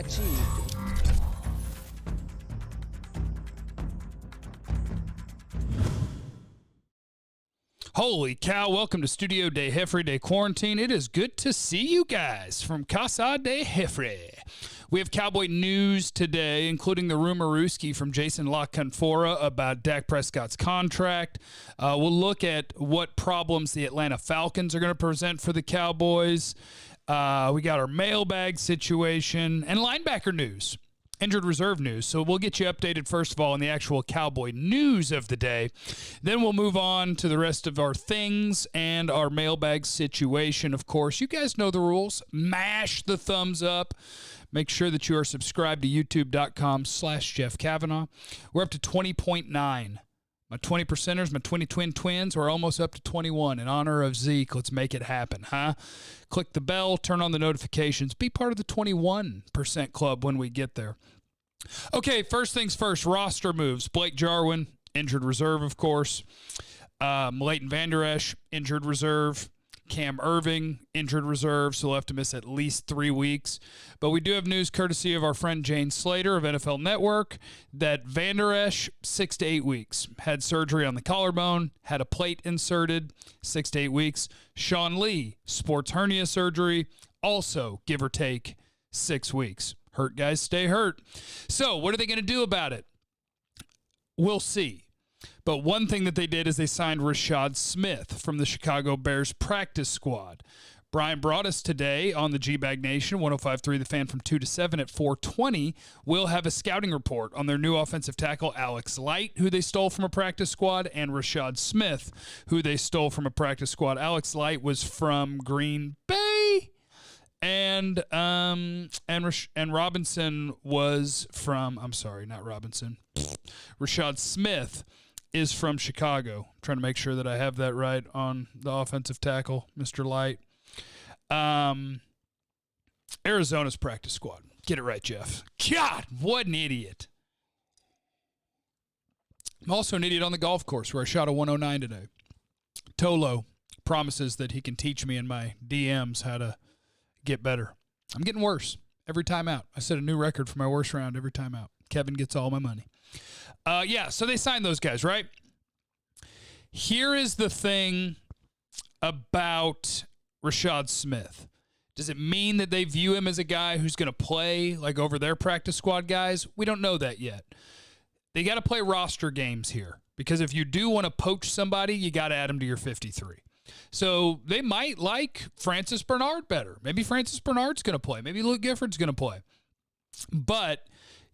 achieved. Holy cow, welcome to Studio de Jeffrey de Quarantine. It is good to see you guys from Casa de Jeffrey. We have Cowboy news today, including the rumorooski from Jason La Canfora about Dak Prescott's contract. We'll look at what problems the Atlanta Falcons are going to present for the Cowboys. We got our mailbag situation and linebacker news. Injured reserve news. So we'll get you updated, first of all, on the actual Cowboy news of the day. Then we'll move on to the rest of our things and our mailbag situation. Of course, you guys know the rules. Mash the thumbs up. Make sure that you are subscribed to youtube.com/Jeff Kavanaugh. We're up to 20.9. My 20 percenters, my 20 twins, we're almost up to 21. In honor of Zeke, let's make it happen, huh? Click the bell, turn on the notifications, be part of the 21% club when we get there. Okay, first things first, roster moves. Blake Jarwin, injured reserve, of course. Leighton Vander, Esch, injured reserve. Cam Irving, injured reserve, so he'll have to miss at least 3 weeks. But we do have news courtesy of our friend Jane Slater of NFL Network that Vander Esch, 6 to 8 weeks. Had surgery on the collarbone, had a plate inserted, 6 to 8 weeks. Sean Lee, sports hernia surgery, also, give or take, 6 weeks. Hurt guys stay hurt. So what are they going to do about it? We'll see. But one thing that they did is they signed Rashad Smith from the Chicago Bears practice squad. Brian brought us today on the G-Bag Nation, 105.3 The Fan from 2 to 7 at 4:20. We'll have a scouting report on their new offensive tackle, Alex Leighton, who they stole from a practice squad, and Rashad Smith, who they stole from a practice squad. Alex Leighton was from Green Bay, and Robinson was from, I'm sorry, not Robinson. Rashad Smith is from Chicago. I'm trying to make sure that I have that right on the offensive tackle, Mr. Light. Arizona's practice squad. Get it right, Jeff. God, what an idiot. I'm also an idiot on the golf course where I shot a 109 today. Tolo promises that he can teach me in my DMs how to get better. I'm getting worse every time out. I set a new record for my worst round every time out. Kevin gets all my money. So they signed those guys, right? Here is the thing about Rashad Smith. Does it mean that they view him as a guy who's going to play like over their practice squad guys? We don't know that yet. They got to play roster games here because if you do want to poach somebody, you got to add them to your 53. So they might like Francis Bernard better. Maybe Francis Bernard's going to play. Maybe Luke Gifford's going to play. But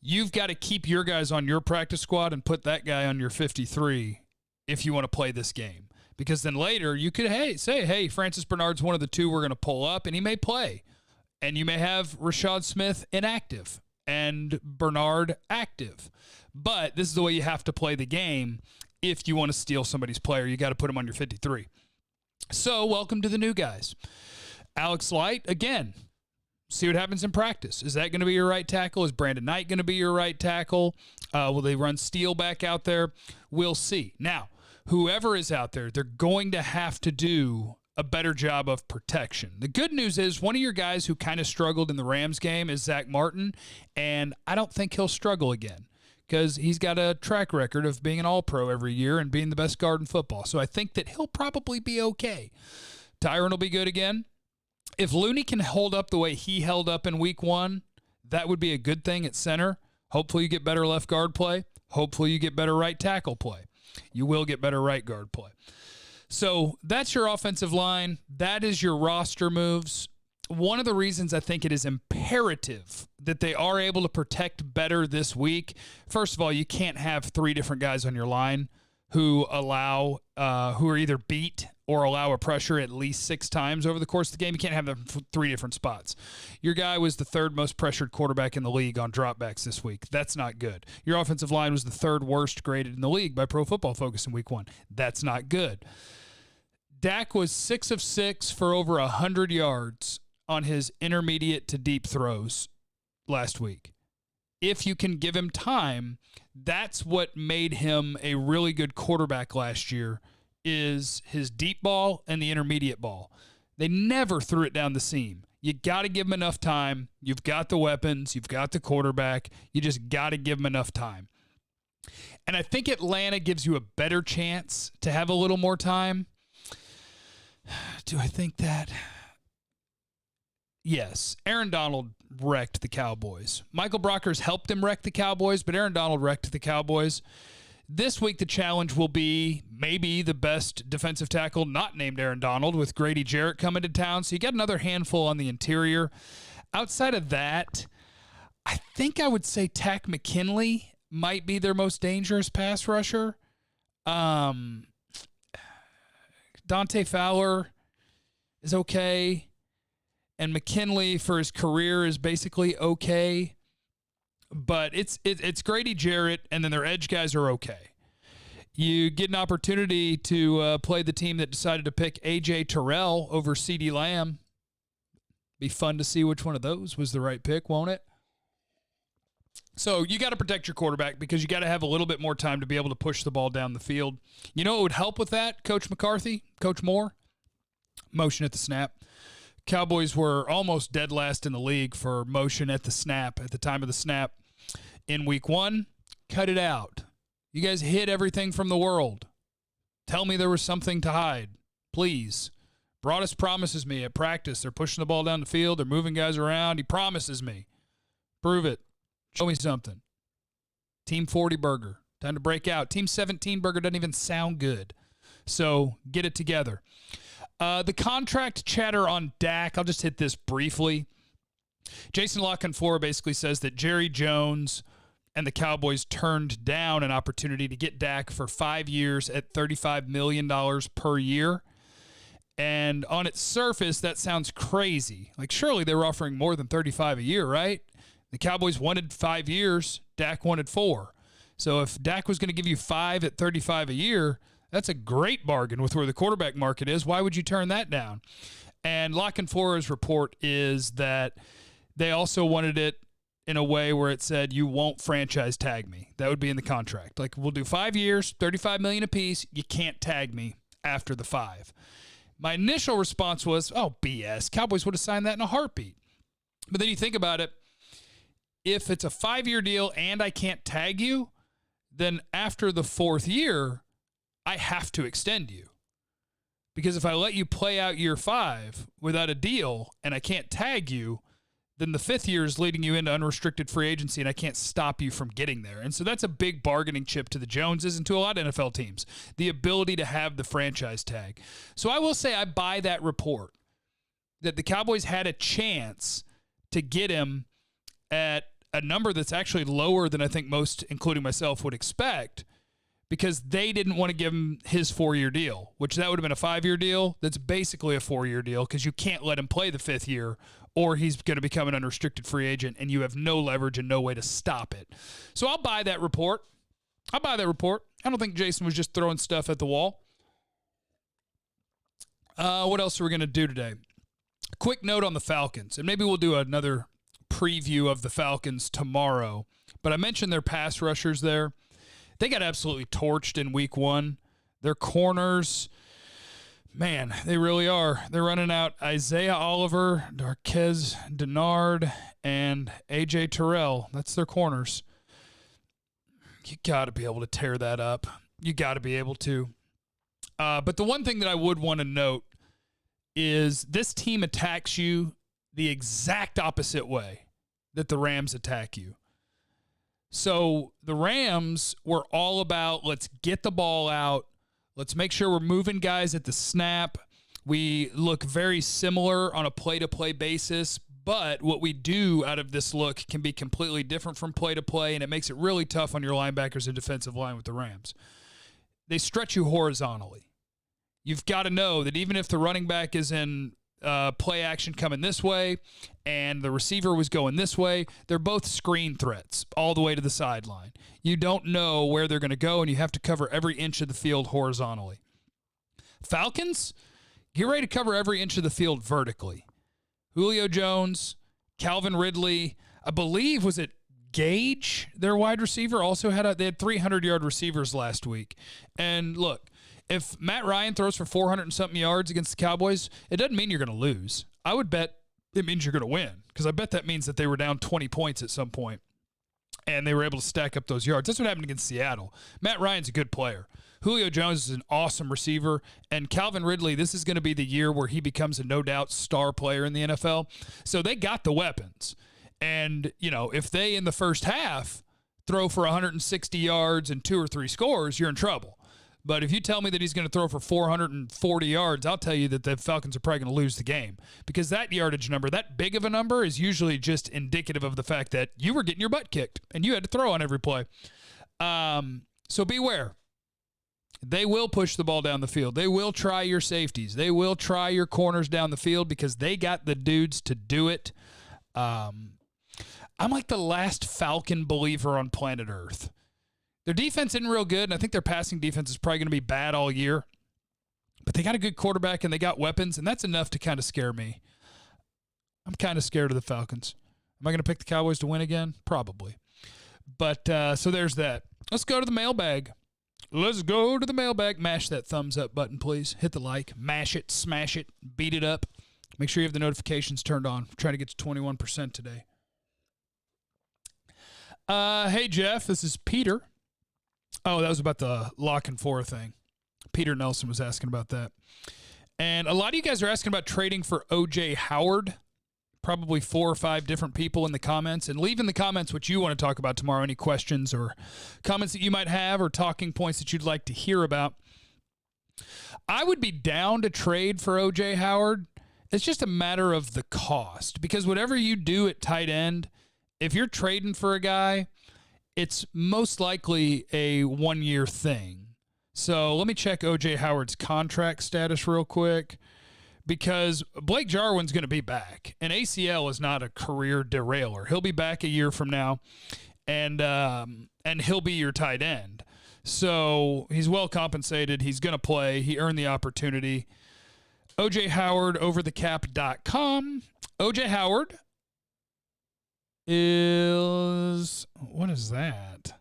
you've got to keep your guys on your practice squad and put that guy on your 53 if you want to play this game. Because then later you could say, Francis Bernard's one of the two we're going to pull up, and he may play. And you may have Rashad Smith inactive and Bernard active. But this is the way you have to play the game. If you want to steal somebody's player, you got to put him on your 53. So welcome to the new guys. Alex Light, again, see what happens in practice. Is that going to be your right tackle? Is Brandon Knight going to be your right tackle? Will they run Steele back out there? We'll see. Now, whoever is out there, they're going to have to do a better job of protection. The good news is one of your guys who kind of struggled in the Rams game is Zach Martin, and I don't think he'll struggle again because he's got a track record of being an all-pro every year and being the best guard in football. So I think that he'll probably be okay. Tyron will be good again. If Looney can hold up the way he held up in week 1, that would be a good thing at center. Hopefully you get better left guard play. Hopefully you get better right tackle play. You will get better right guard play. So that's your offensive line. That is your roster moves. One of the reasons I think it is imperative that they are able to protect better this week, first of all, you can't have 3 different guys on your line who are either beat or allow a pressure at least 6 times over the course of the game. You can't have them 3 different spots. Your guy was the 3rd most pressured quarterback in the league on dropbacks this week. That's not good. Your offensive line was the 3rd worst graded in the league by Pro Football Focus in week 1. That's not good. Dak was 6 of 6 for over 100 yards on his intermediate to deep throws last week. If you can give him time, that's what made him a really good quarterback last year, is his deep ball and the intermediate ball. They never threw it down the seam. You got to give him enough time. You've got the weapons. You've got the quarterback. You just got to give him enough time. And I think Atlanta gives you a better chance to have a little more time. Do I think that? Yes. Aaron Donald wrecked the Cowboys. Michael Brockers helped him wreck the Cowboys, but Aaron Donald wrecked the Cowboys. This week, the challenge will be maybe the best defensive tackle not named Aaron Donald with Grady Jarrett coming to town. So you got another handful on the interior. Outside of that, I think I would say Tack McKinley might be their most dangerous pass rusher. Dante Fowler is okay. And McKinley for his career is basically okay. But it's Grady Jarrett, and then their edge guys are okay. You get an opportunity to play the team that decided to pick A.J. Terrell over C.D. Lamb. Be fun to see which one of those was the right pick, won't it? So you got to protect your quarterback because you got to have a little bit more time to be able to push the ball down the field. You know what would help with that, Coach McCarthy, Coach Moore? Motion at the snap. Cowboys were almost dead last in the league for motion at the snap, at the time of the snap in week 1. Cut it out. You guys hid everything from the world. Tell me there was something to hide. Please. Broadus promises me at practice they're pushing the ball down the field. They're moving guys around. He promises me. Prove it. Show me something. Team 40 burger. Time to break out. Team 17 burger doesn't even sound good. So get it together. The contract chatter on Dak, I'll just hit this briefly. Jason La Canfora basically says that Jerry Jones and the Cowboys turned down an opportunity to get Dak for 5 years at $35 million per year. And on its surface, that sounds crazy. Like, surely they were offering more than $35 a year, right? The Cowboys wanted 5 years. Dak wanted 4. So if Dak was going to give you 5 at $35 a year, that's a great bargain with where the quarterback market is. Why would you turn that down? And La Canfora's report is that they also wanted it in a way where it said, you won't franchise tag me. That would be in the contract. Like, we'll do 5 years, $35 million apiece. You can't tag me after the 5. My initial response was, oh, BS. Cowboys would have signed that in a heartbeat. But then you think about it. If it's a 5-year deal and I can't tag you, then after the 4th year, I have to extend you. Because if I let you play out year 5 without a deal and I can't tag you, then the 5th year is leading you into unrestricted free agency and I can't stop you from getting there. And so that's a big bargaining chip to the Joneses and to a lot of NFL teams, the ability to have the franchise tag. So I will say I buy that report that the Cowboys had a chance to get him at a number that's actually lower than I think most, including myself, would expect, because they didn't want to give him his 4-year deal, which that would have been a 5-year deal. That's basically a 4-year deal because you can't let him play the 5th year or he's going to become an unrestricted free agent and you have no leverage and no way to stop it. So I'll buy that report. I don't think Jason was just throwing stuff at the wall. What else are we going to do today? Quick note on the Falcons, and maybe we'll do another preview of the Falcons tomorrow. But I mentioned their pass rushers there. They got absolutely torched in week 1. Their corners, man, they really are. They're running out Isaiah Oliver, Darquez Denard, and A.J. Terrell. That's their corners. You got to be able to tear that up. You got to be able to. But the one thing that I would want to note is this team attacks you the exact opposite way that the Rams attack you. So the Rams were all about, let's get the ball out. Let's make sure we're moving guys at the snap. We look very similar on a play-to-play basis, but what we do out of this look can be completely different from play-to-play, and it makes it really tough on your linebackers and defensive line with the Rams. They stretch you horizontally. You've got to know that even if the running back is in play action coming this way and the receiver was going this way, they're both screen threats all the way to the sideline. You don't know where they're going to go, and you have to cover every inch of the field horizontally. Falcons, get ready to cover every inch of the field vertically. Julio Jones, Calvin Ridley, I believe, was it Gage, their wide receiver, also they had 300-yard receivers last week. And look, if Matt Ryan throws for 400 and something yards against the Cowboys, it doesn't mean you're going to lose. I would bet it means you're going to win. Because I bet that means that they were down 20 points at some point, and they were able to stack up those yards. That's what happened against Seattle. Matt Ryan's a good player. Julio Jones is an awesome receiver. And Calvin Ridley, this is going to be the year where he becomes a no-doubt star player in the NFL. So they got the weapons. And, if they in the first half throw for 160 yards and 2 or 3 scores, you're in trouble. But if you tell me that he's going to throw for 440 yards, I'll tell you that the Falcons are probably going to lose the game. Because that yardage number, that big of a number, is usually just indicative of the fact that you were getting your butt kicked and you had to throw on every play. So beware. They will push the ball down the field. They will try your safeties. They will try your corners down the field because they got the dudes to do it. I'm like the last Falcon believer on planet Earth. Their defense isn't real good, and I think their passing defense is probably going to be bad all year. But they got a good quarterback, and they got weapons, and that's enough to kind of scare me. I'm kind of scared of the Falcons. Am I going to pick the Cowboys to win again? Probably. But so there's that. Let's go to the mailbag. Let's go to the mailbag. Mash that thumbs up button, please. Hit the like. Mash it. Smash it. Beat it up. Make sure you have the notifications turned on. I'm trying to get to 21% today. Hey, Jeff. This is Peter. Oh, that was about the Canfora thing. Peter Nelson was asking about that. And a lot of you guys are asking about trading for O.J. Howard. Probably 4 or 5 different people in the comments. And leave in the comments what you want to talk about tomorrow. Any questions or comments that you might have or talking points that you'd like to hear about. I would be down to trade for O.J. Howard. It's just a matter of the cost. Because whatever you do at tight end, if you're trading for a guy, it's most likely a 1-year thing. So let me check O.J. Howard's contract status real quick, because Blake Jarwin's going to be back, and ACL is not a career derailer. He'll be back a year from now, and he'll be your tight end. So he's well compensated. He's going to play. He earned the opportunity. O.J. Howard, overthecap.com. O.J. Howard is, what is that?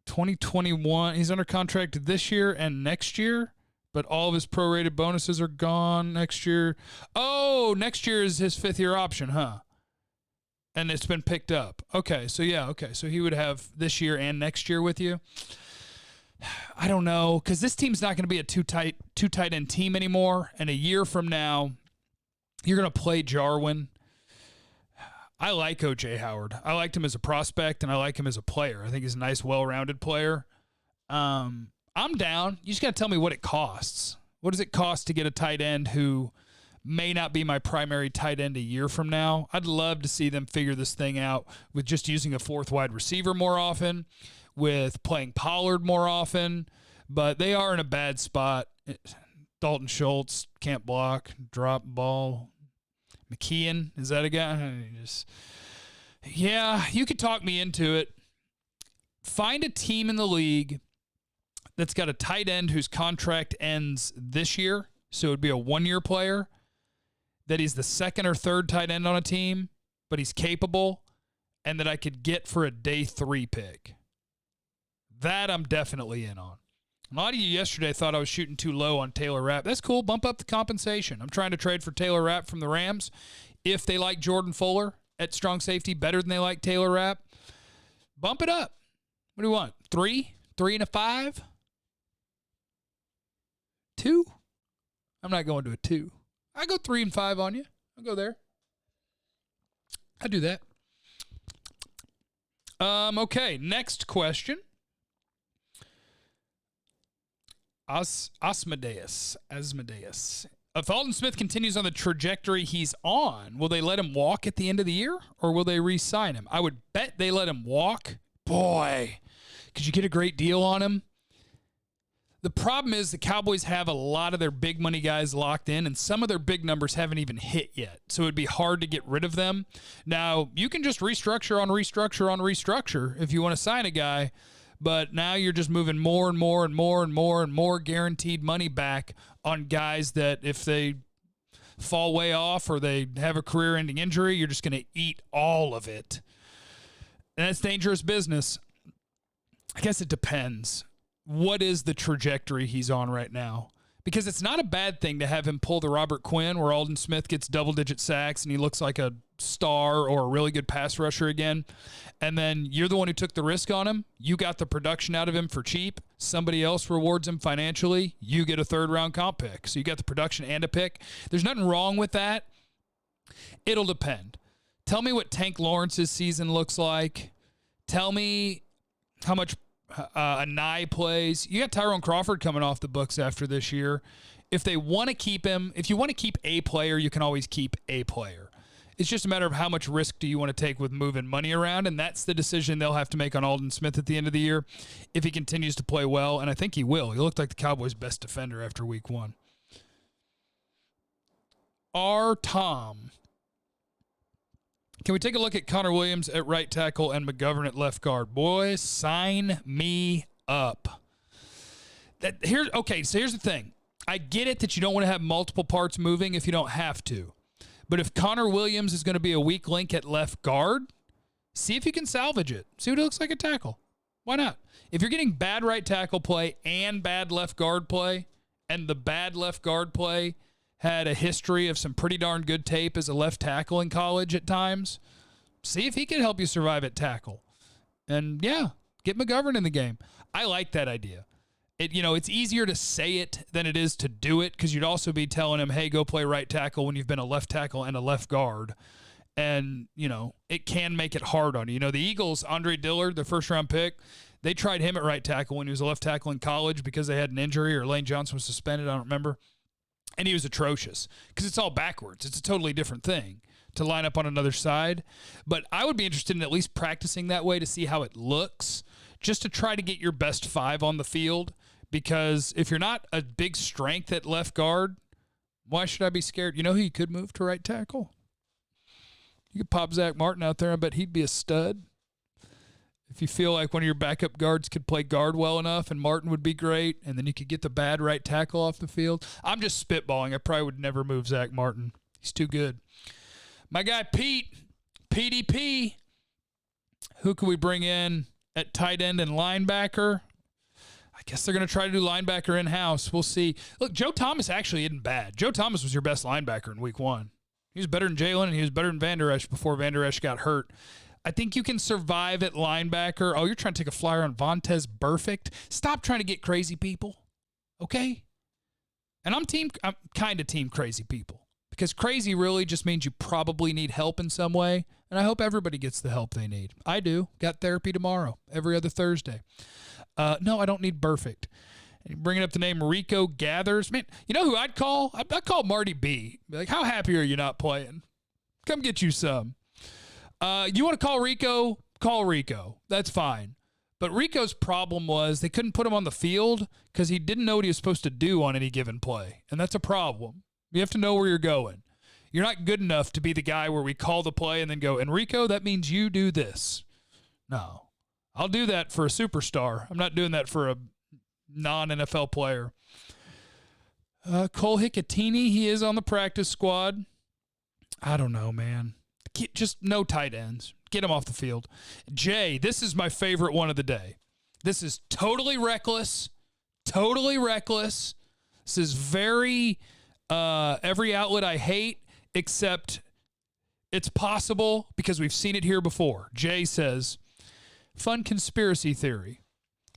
2021. He's under contract this year and next year, but all of his prorated bonuses are gone next year. Oh, next year is his 5th-year option, huh? And it's been picked up. Okay, so yeah, okay. So he would have this year and next year with you. I don't know, because this team's not going to be a two tight end team anymore. And a year from now, you're going to play Jarwin. I like O.J. Howard. I liked him as a prospect, and I like him as a player. I think he's a nice, well-rounded player. I'm down. You just got to tell me what it costs. What does it cost to get a tight end who may not be my primary tight end a year from now? I'd love to see them figure this thing out with just using a 4th wide receiver more often, with playing Pollard more often, but they are in a bad spot. Dalton Schultz can't block, drop ball. McKeon, is that a guy? Yeah, you could talk me into it. Find a team in the league that's got a tight end whose contract ends this year, so it would be a 1-year player, that he's the 2nd or 3rd tight end on a team, but he's capable, and that I could get for a day 3 pick. That I'm definitely in on. A lot of you yesterday thought I was shooting too low on Taylor Rapp. That's cool. Bump up the compensation. I'm trying to trade for Taylor Rapp from the Rams. If they like Jordan Fuller at strong safety better than they like Taylor Rapp, bump it up. What do you want? 3? 3 and a 5? 2? I'm not going to a 2. I go 3 and 5 on you. I'll go there. I do that. Okay, next question. Asmodeus. If Alden Smith continues on the trajectory he's on, will they let him walk at the end of the year, or will they re-sign him? I would bet they let him walk. Boy, could you get a great deal on him? The problem is the Cowboys have a lot of their big money guys locked in, and some of their big numbers haven't even hit yet. So it'd be hard to get rid of them. Now, you can just restructure on restructure on restructure if you want to sign a guy, but now you're just moving more and more and more and more and more guaranteed money back on guys that if they fall way off or they have a career-ending injury, you're just going to eat all of it. And that's dangerous business. I guess it depends. What is the trajectory he's on right now? Because it's not a bad thing to have him pull the Robert Quinn where Alden Smith gets double-digit sacks and he looks like a star or a really good pass rusher again. And then you're the one who took the risk on him. You got the production out of him for cheap. Somebody else rewards him financially. You get a third-round comp pick. So you got the production and a pick. There's nothing wrong with that. It'll depend. Tell me what Tank Lawrence's season looks like. Tell me how much a Nye plays. You got Tyrone Crawford coming off the books after this year. If they want to keep him, if you want to keep a player, you can always keep a player. It's just a matter of how much risk do you want to take with moving money around, and that's the decision they'll have to make on Alden Smith at the end of the year if he continues to play well, and I think he will. He looked like the Cowboys' best defender after week 1. Tom. Can we take a look at Connor Williams at right tackle and McGovern at left guard? Boys, sign me up. So here's the thing. I get it that you don't want to have multiple parts moving if you don't have to. But if Connor Williams is going to be a weak link at left guard, see if you can salvage it. See what it looks like at tackle. Why not? If you're getting bad right tackle play and bad left guard play, and the bad left guard play had a history of some pretty darn good tape as a left tackle in college at times, see if he can help you survive at tackle. And, yeah, get McGovern in the game. I like that idea. It's easier to say it than it is to do it because you'd also be telling him, hey, go play right tackle when you've been a left tackle and a left guard. And, it can make it hard on you. The Eagles, Andre Dillard, their first-round pick, they tried him at right tackle when he was a left tackle in college because they had an injury or Lane Johnson was suspended. I don't remember. And he was atrocious because it's all backwards. It's a totally different thing to line up on another side. But I would be interested in at least practicing that way to see how it looks, just to try to get your best 5 on the field. Because if you're not a big strength at left guard, why should I be scared? You know who you could move to right tackle? You could pop Zach Martin out there. I bet he'd be a stud. If you feel like one of your backup guards could play guard well enough and Martin would be great, and then you could get the bad right tackle off the field. I'm just spitballing. I probably would never move Zach Martin. He's too good. My guy Pete, PDP, who can we bring in at tight end and linebacker? I guess they're going to try to do linebacker in-house. We'll see. Look, Joe Thomas actually isn't bad. Joe Thomas was your best linebacker in week 1. He was better than Jalen, and he was better than Vander Esch before Vander Esch got hurt. I think you can survive at linebacker. Oh, you're trying to take a flyer on Vontaze Burfict? Stop trying to get crazy people, okay? And I'm kind of team crazy people because crazy really just means you probably need help in some way, and I hope everybody gets the help they need. I do. Got therapy tomorrow, every other Thursday. No, I don't need Burfict. Bringing up the name Rico Gathers. Man, you know who I'd call? I'd call Marty B. Be like, how happy are you not playing? Come get you some. You want to call Rico? Call Rico. That's fine. But Rico's problem was they couldn't put him on the field because he didn't know what he was supposed to do on any given play. And that's a problem. You have to know where you're going. You're not good enough to be the guy where we call the play and then go, Enrico, that means you do this. No. I'll do that for a superstar. I'm not doing that for a non-NFL player. Cole Hicatini, he is on the practice squad. I don't know, man. Just no tight ends. Get him off the field. Jay, this is my favorite one of the day. This is totally reckless. Totally reckless. This is very every outlet I hate, except it's possible because we've seen it here before. Jay says, fun conspiracy theory.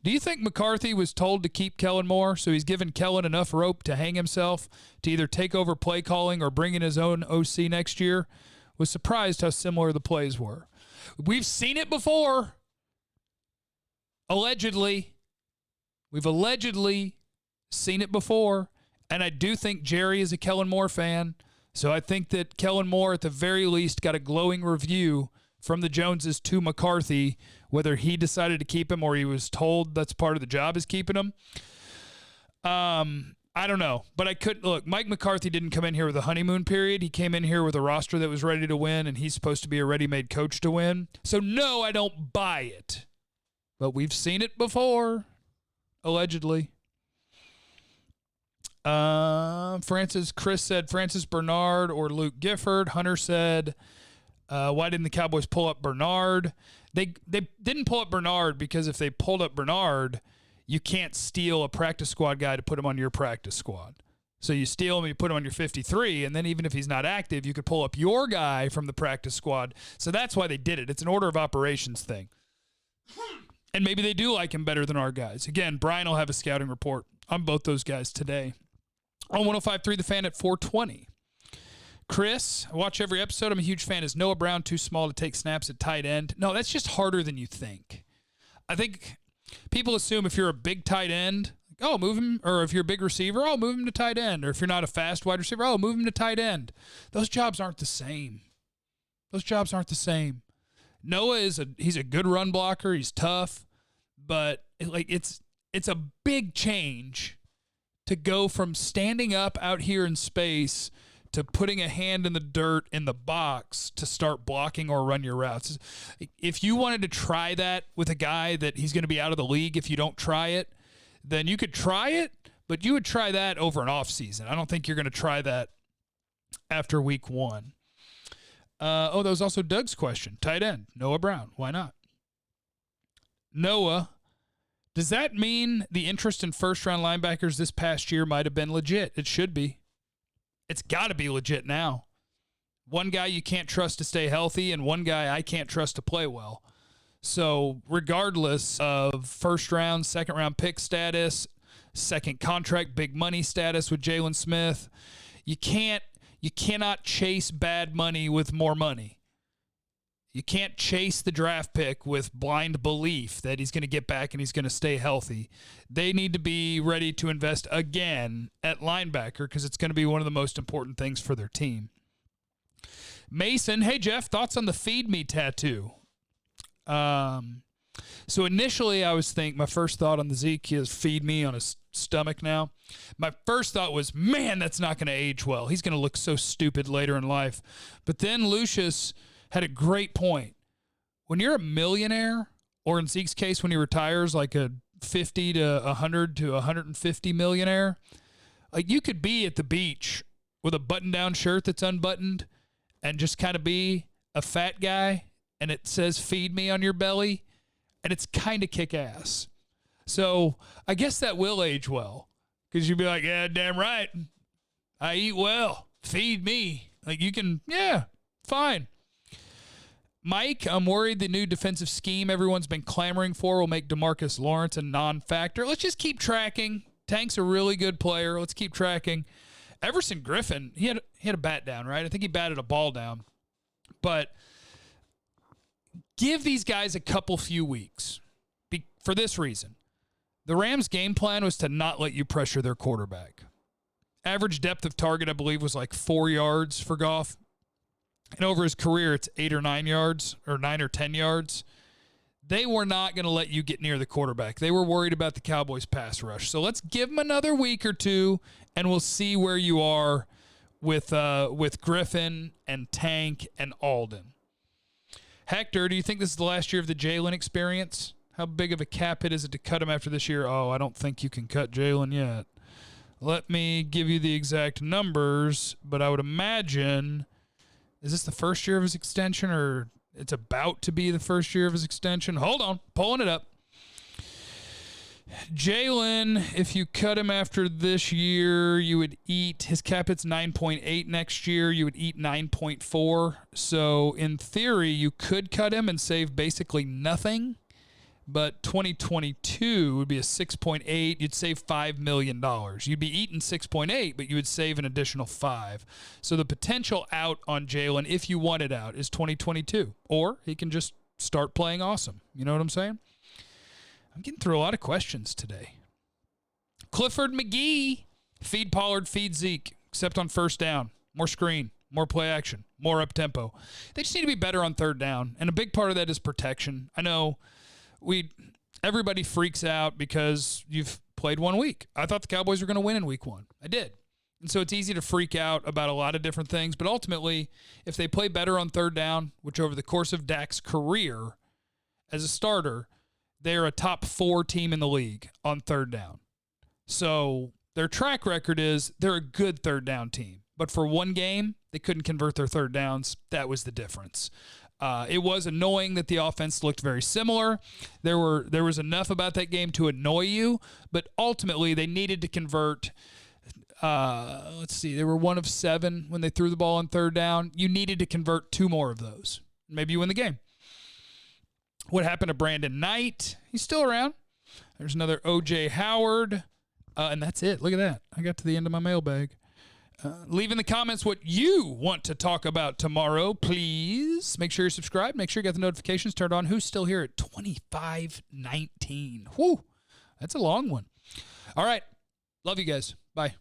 Do you think McCarthy was told to keep Kellen Moore, so he's given Kellen enough rope to hang himself to either take over play calling or bring in his own OC next year? Was surprised how similar the plays were. We've seen it before. Allegedly. We've allegedly seen it before. And I do think Jerry is a Kellen Moore fan. So I think that Kellen Moore, at the very least, got a glowing review from the Joneses to McCarthy, whether he decided to keep him or he was told that's part of the job is keeping him. I don't know, but I couldn't look. Mike McCarthy didn't come in here with a honeymoon period. He came in here with a roster that was ready to win, and he's supposed to be a ready-made coach to win. So no, I don't buy it, but we've seen it before, allegedly. Chris said Francis Bernard or Luke Gifford. Hunter said, why didn't the Cowboys pull up Bernard? They didn't pull up Bernard because if they pulled up Bernard, you can't steal a practice squad guy to put him on your practice squad. So you steal him, you put him on your 53, and then even if he's not active, you could pull up your guy from the practice squad. So that's why they did it. It's an order of operations thing. And maybe they do like him better than our guys. Again, Brian will have a scouting report on both those guys today. On 105.3 The Fan at 420. Chris, I watch every episode. I'm a huge fan. Is Noah Brown too small to take snaps at tight end? No, that's just harder than you think. I think people assume if you're a big tight end, oh, move him, or if you're a big receiver, oh, move him to tight end. Or if you're not a fast wide receiver, oh, move him to tight end. Those jobs aren't the same. Noah he's a good run blocker. He's tough, but it's a big change to go from standing up out here in space to putting a hand in the dirt in the box to start blocking or run your routes. If you wanted to try that with a guy that he's going to be out of the league if you don't try it, then you could try it, but you would try that over an off season. I don't think you're going to try that after week 1. That was also Doug's question. Tight end, Noah Brown. Why not? Noah, does that mean the interest in first-round linebackers this past year might have been legit? It should be. It's got to be legit now. One guy you can't trust to stay healthy and one guy I can't trust to play well. So regardless of first-round, second-round pick status, second contract, big money status with Jalen Smith, you cannot chase bad money with more money. You can't chase the draft pick with blind belief that he's going to get back and he's going to stay healthy. They need to be ready to invest again at linebacker because it's going to be one of the most important things for their team. Mason, hey, Jeff, thoughts on the Feed Me tattoo? So initially I was thinking, my first thought on the Zeke is feed me on his stomach now. My first thought was, man, that's not going to age well. He's going to look so stupid later in life. But then Lucius had a great point. When you're a millionaire, or in Zeke's case, when he retires, like a 50 to 100 to 150 millionaire, like you could be at the beach with a button-down shirt that's unbuttoned and just kind of be a fat guy, and it says feed me on your belly, and it's kind of kick-ass. So I guess that will age well, because you'd be like, yeah, damn right. I eat well. Feed me. Like you can, yeah, fine. Mike, I'm worried the new defensive scheme everyone's been clamoring for will make DeMarcus Lawrence a non-factor. Let's just keep tracking. Tank's a really good player. Let's keep tracking. Everson Griffin, he had a bat down, right? I think he batted a ball down. But give these guys a few weeks for this reason. The Rams' game plan was to not let you pressure their quarterback. Average depth of target, I believe, was like 4 yards for Goff. And over his career, it's 8 or 9 yards, or 9 or 10 yards. They were not going to let you get near the quarterback. They were worried about the Cowboys' pass rush. So let's give them another week or two, and we'll see where you are with Griffin and Tank and Alden. Hector, do you think this is the last year of the Jalen experience? How big of a cap hit is it to cut him after this year? Oh, I don't think you can cut Jalen yet. Let me give you the exact numbers, but I would imagine... Is this the first year of his extension, or it's about to be the first year of his extension? Hold on. Pulling it up. Jalen, if you cut him after this year, you would eat, his cap hit's 9.8 next year. You would eat 9.4. So in theory, you could cut him and save basically nothing. But 2022 would be a 6.8. You'd save $5 million. You'd be eating 6.8, but you would save an additional 5. So the potential out on Jalen, if you want it out, is 2022. Or he can just start playing awesome. You know what I'm saying? I'm getting through a lot of questions today. Clifford McGee, feed Pollard, feed Zeke, except on first down. More screen, more play action, more up-tempo. They just need to be better on third down, and a big part of that is protection. I know everybody freaks out because you've played 1 week. I thought the Cowboys were going to win in week 1. I did. And so it's easy to freak out about a lot of different things, but ultimately, if they play better on third down, which over the course of Dak's career as a starter, they're a top 4 team in the league on third down. So their track record is they're a good third down team. But for one game, they couldn't convert their third downs. That was the difference. It was annoying that the offense looked very similar. There was enough about that game to annoy you, but ultimately they needed to convert. Let's see, they were 1 of 7 when they threw the ball on third down. You needed to convert 2 more of those. Maybe you win the game. What happened to Brandon Knight? He's still around. There's another O.J. Howard. And that's it. Look at that. I got to the end of my mailbag. Leave in the comments what you want to talk about tomorrow, please. Make sure you're subscribed. Make sure you got the notifications turned on. Who's still here at 25:19? Whew, that's a long one. All right. Love you guys. Bye.